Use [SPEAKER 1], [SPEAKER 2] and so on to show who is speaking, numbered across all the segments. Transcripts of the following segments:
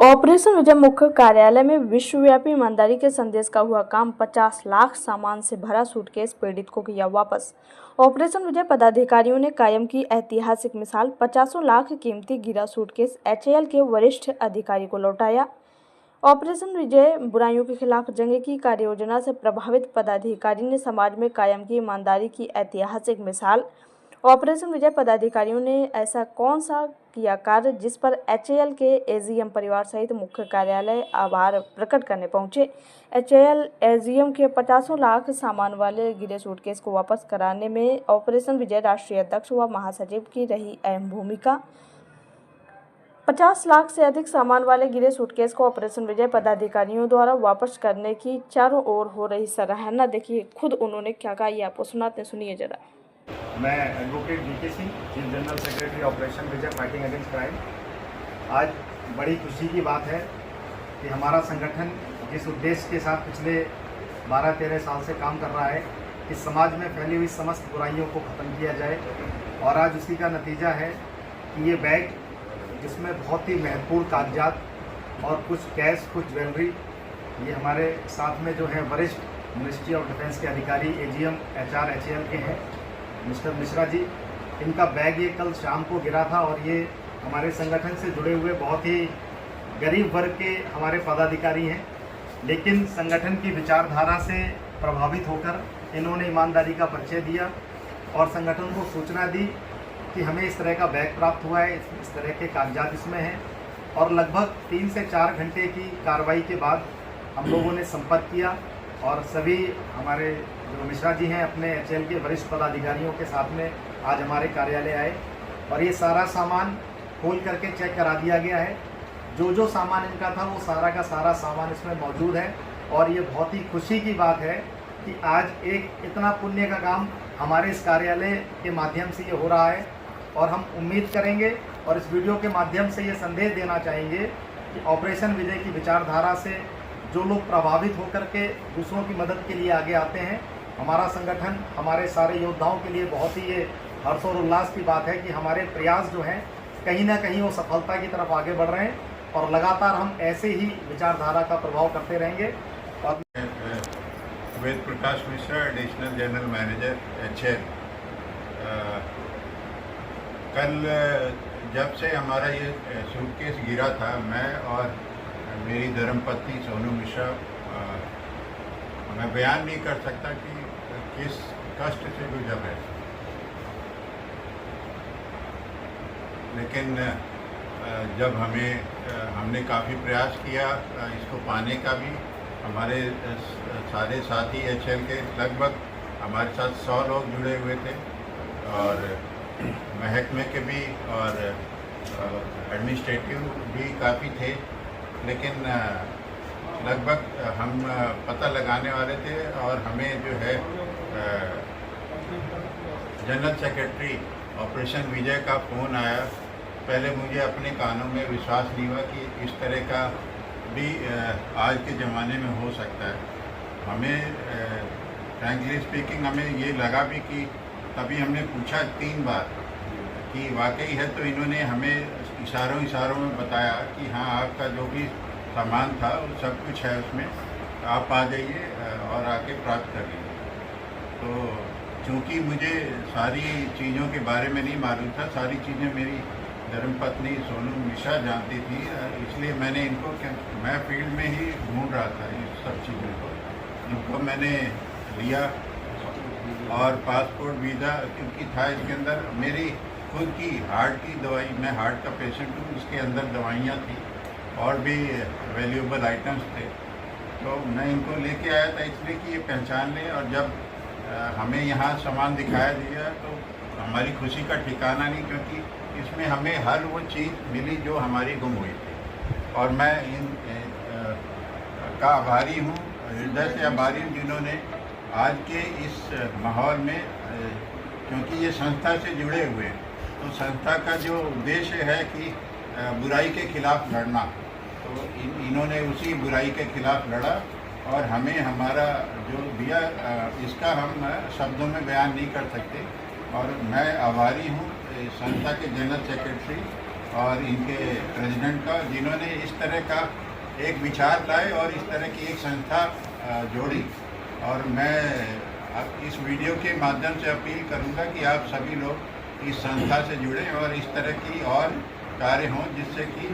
[SPEAKER 1] Operation विजय मुख्य कार्यालय में विश्वव्यापी ईमानदारी के संदेश का हुआ काम। 50 लाख सामान से भरा सूटकेस पीड़ित को किया वापस। ऑपरेशन विजय पदाधिकारियों ने कायम की ऐतिहासिक मिसाल। 50 लाख कीमती गिरा सूटकेस एचएएल के वरिष्ठ अधिकारी को लौटाया। ऑपरेशन विजय बुराइयों के खिलाफ जंग की कार्ययोजना से प्रभावित पदाधिकारी ने समाज में कायम की ईमानदारी की ऐतिहासिक मिसाल। ऑपरेशन विजय पदाधिकारियों ने ऐसा कौन सा किया कार्य जिस पर एचएएल के एजीएम परिवार सहित मुख्य कार्यालय आभार प्रकट करने पहुंचे। एचएएल एजीएम के 50 लाख सामान वाले गिरे सूटकेस को वापस कराने में ऑपरेशन विजय राष्ट्रीय अध्यक्ष व महासचिव की रही अहम भूमिका। 50 लाख से अधिक सामान वाले गिरे सूटकेस को ऑपरेशन विजय पदाधिकारियों द्वारा वापस करने की चारों ओर हो रही सराहना देखिए खुद उन्होंने क्या कहा, ये आपको सुनाते, सुनिए जरा।
[SPEAKER 2] मैं advocate VK Singh, chief general secretary operation Vijay fighting against crime. आज बड़ी खुशी की बात है कि हमारा संगठन जिस उद्देश्य के साथ पिछले 12-13 साल से काम कर रहा है कि समाज में फैली हुई समस्त बुराइयों को ख़त्म किया जाए, और आज उसी का नतीजा है कि ये बैग जिसमें बहुत ही महत्वपूर्ण कागजात और कुछ कैश, कुछ ज्वेलरी, ये हमारे साथ में जो है वरिष्ठ मिनिस्ट्री ऑफ डिफेंस के अधिकारी एजीएम एचआर एचएएल के हैं मिस्टर मिश्रा जी, इनका बैग ये कल शाम को गिरा था। और ये हमारे संगठन से जुड़े हुए बहुत ही गरीब वर्ग के हमारे पदाधिकारी हैं, लेकिन संगठन की विचारधारा से प्रभावित होकर इन्होंने ईमानदारी का परिचय दिया और संगठन को सूचना दी कि हमें इस तरह का बैग प्राप्त हुआ है, इस तरह के कागजात इसमें हैं। और लगभग 3 से 4 घंटे की कार्रवाई के बाद हम लोगों ने संपर्क किया और सभी हमारे जो मिश्रा जी हैं अपने एचएएल के वरिष्ठ पदाधिकारियों के साथ में आज हमारे कार्यालय आए और ये सारा सामान खोल करके चेक करा दिया गया है। जो जो सामान इनका था वो सारा का सारा सामान इसमें मौजूद है। और ये बहुत ही खुशी की बात है कि आज एक इतना पुण्य का काम हमारे इस कार्यालय के माध्यम से ये हो रहा है। और हम उम्मीद करेंगे और इस वीडियो के माध्यम से ये संदेश देना चाहेंगे कि ऑपरेशन विजय की विचारधारा से जो लोग प्रभावित होकर के दूसरों की मदद के लिए आगे आते हैं, हमारा संगठन हमारे सारे योद्धाओं के लिए बहुत ही ये हर्ष और उल्लास की बात है कि हमारे प्रयास जो हैं कहीं ना कहीं वो सफलता की तरफ आगे बढ़ रहे हैं और लगातार हम ऐसे ही विचारधारा का प्रभाव करते रहेंगे। और
[SPEAKER 3] Ved Prakash Mishra, additional general manager HAL. कल जब से हमारा ये सूटकेस गिरा था, मैं और मेरी धर्मपत्नी सोनू मिश्रा, मैं बयान नहीं कर सकता कि किस कष्ट से गुजर रहे, लेकिन जब हमने काफ़ी प्रयास किया इसको पाने का भी, हमारे सारे साथी एचएएल के लगभग हमारे साथ 100 लोग जुड़े हुए थे और महकमे के भी और एडमिनिस्ट्रेटिव भी काफ़ी थे, लेकिन लगभग हम पता लगाने वाले थे और हमें जो है जनरल सेक्रेटरी ऑपरेशन विजय का फ़ोन आया। पहले मुझे अपने कानों में विश्वास नहीं हुआ कि इस तरह का भी आज के ज़माने में हो सकता है। हमें फ्रैंकली स्पीकिंग हमें ये लगा भी कि तभी हमने पूछा 3 बार कि वाकई है, तो इन्होंने हमें इशारों में बताया कि हाँ, आपका जो भी सामान था वो सब कुछ है उसमें, आप आ जाइए और आके प्राप्त कर लीजिए। तो चूँकि मुझे सारी चीज़ों के बारे में नहीं मालूम था, सारी चीज़ें मेरी धर्मपत्नी सोनू मिश्रा जानती थी, इसलिए मैंने इनको, मैं फील्ड में ही ढूंढ रहा था इस सब चीज़ों को, इनको मैंने लिया। और पासपोर्ट, वीज़ा क्योंकि था इसके अंदर, मेरी खुद की हार्ट की दवाई, मैं हार्ट का पेशेंट हूँ, इसके अंदर दवाइयाँ थी और भी वैल्यूएबल आइटम्स थे। तो मैं इनको लेके आया था इसलिए कि ये पहचान लें, और जब हमें यहाँ सामान दिखाया दिया तो हमारी खुशी का ठिकाना नहीं, क्योंकि इसमें हमें हर वो चीज़ मिली जो हमारी गुम हुई थी। और मैं इन का आभारी हूँ, हृदय से आभारी हूँ, जिन्होंने आज के इस माहौल में, क्योंकि ये संस्था से जुड़े हुए हैं, तो संस्था का जो उद्देश्य है कि बुराई के खिलाफ लड़ना, तो इन्होंने उसी बुराई के खिलाफ लड़ा और हमें हमारा जो दिया, इसका हम शब्दों में बयान नहीं कर सकते। और मैं आभारी हूँ संस्था के जनरल सेक्रेटरी और इनके प्रेसिडेंट का, जिन्होंने इस तरह का एक विचार लाए और इस तरह की एक संस्था जोड़ी। और मैं अब इस वीडियो के माध्यम से अपील करूंगा कि आप सभी लोग इस संस्था से जुड़ें और इस तरह की और कार्य हों, जिससे कि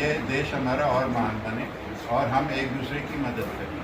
[SPEAKER 3] ये देश हमारा और महान बने और हम एक दूसरे की मदद करें।